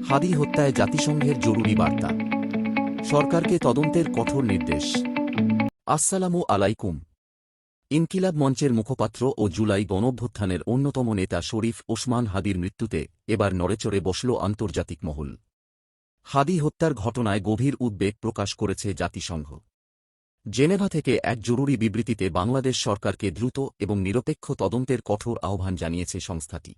হাদি হত্যায় জাতিসংঘের জরুরি বার্তা, সরকারকে তদন্তের কঠোর নির্দেশ। আসসালামু আলাইকুম। ইনকিলাব মঞ্চের মুখপাত্র ও জুলাই গণঅভ্যুত্থানের অন্যতম নেতা শরীফ ওসমান হাদির মৃত্যুতে এবার নড়েচড়ে বসল আন্তর্জাতিক মহল। হাদি হত্যার ঘটনায় গভীর উদ্বেগ প্রকাশ করেছে জাতিসংঘ। জেনেভা থেকে এক জরুরি বিবৃতিতে বাংলাদেশ সরকারকে দ্রুত এবং নিরপেক্ষ তদন্তের কঠোর আহ্বান জানিয়েছে সংস্থাটি।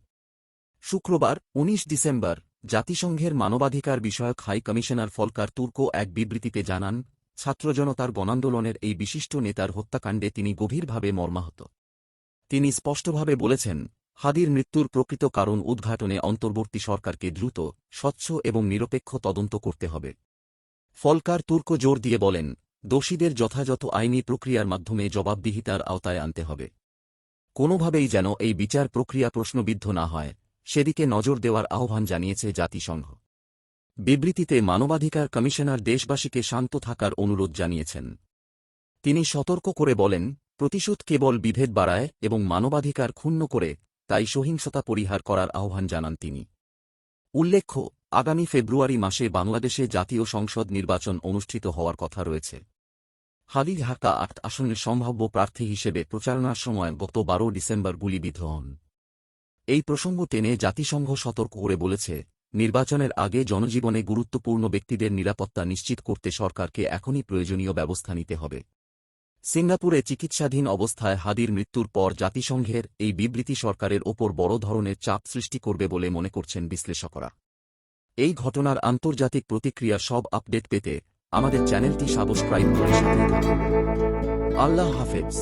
শুক্রবার ১৯ ডিসেম্বর জাতিসংঘের মানবাধিকার বিষয়ক হাই কমিশনার ফলকার তুর্ক এক বিবৃতিতে জানান, ছাত্রজনতার গণান্দোলনের এই বিশিষ্ট নেতার হত্যাকাণ্ডে তিনি গভীরভাবে মর্মাহত। তিনি স্পষ্টভাবে বলেছেন, হাদির মৃত্যুর প্রকৃত কারণ উদ্ঘাটনে অন্তর্বর্তী সরকারকে দ্রুত, স্বচ্ছ এবং নিরপেক্ষ তদন্ত করতে হবে। ফলকার তুর্ক জোর দিয়ে বলেন, দোষীদের যথাযথ আইনি প্রক্রিয়ার মাধ্যমে জবাবদিহিতার আওতায় আনতে হবে। কোনোভাবেই যেন এই বিচার প্রক্রিয়া প্রশ্নবিদ্ধ না হয়, সেদিকে নজর দেওয়ার আহ্বান জানিয়েছে জাতিসংঘ। বিবৃতিতে মানবাধিকার কমিশনার দেশবাসীকে শান্ত থাকার অনুরোধ জানিয়েছেন। তিনি সতর্ক করে বলেন, প্রতিশোধ কেবল বিভেদ বাড়ায় এবং মানবাধিকার ক্ষুণ্ণ করে, তাই সহিংসতা পরিহার করার আহ্বান জানান তিনি। উল্লেখ্য, আগামী ফেব্রুয়ারি মাসে বাংলাদেশে জাতীয় সংসদ নির্বাচন অনুষ্ঠিত হওয়ার কথা রয়েছে। হাদি ঢাকা ৮ আসনের সম্ভাব্য প্রার্থী হিসেবে প্রচারণার সময় গত ১২ ডিসেম্বর গুলিবিদ্ধ হন। এই প্রসঙ্গ টেনে জাতিসংঘ সতর্ক করে বলেছে, নির্বাচনের আগে জনজীবনে গুরুত্বপূর্ণ ব্যক্তিদের নিরাপত্তা নিশ্চিত করতে সরকারকে এখনই প্রয়োজনীয় ব্যবস্থা নিতে হবে। সিঙ্গাপুরে চিকিৎসাধীন অবস্থায় হাদির মৃত্যুর পর জাতিসংঘের এই বিবৃতি সরকারের ওপর বড় ধরনের চাপ সৃষ্টি করবে বলে মনে করছেন বিশ্লেষকরা। এই ঘটনার আন্তর্জাতিক প্রতিক্রিয়া সব আপডেট পেতে আমাদের চ্যানেলটি সাবস্ক্রাইব করে সাথে থাকুন। আল্লাহ হাফেজ।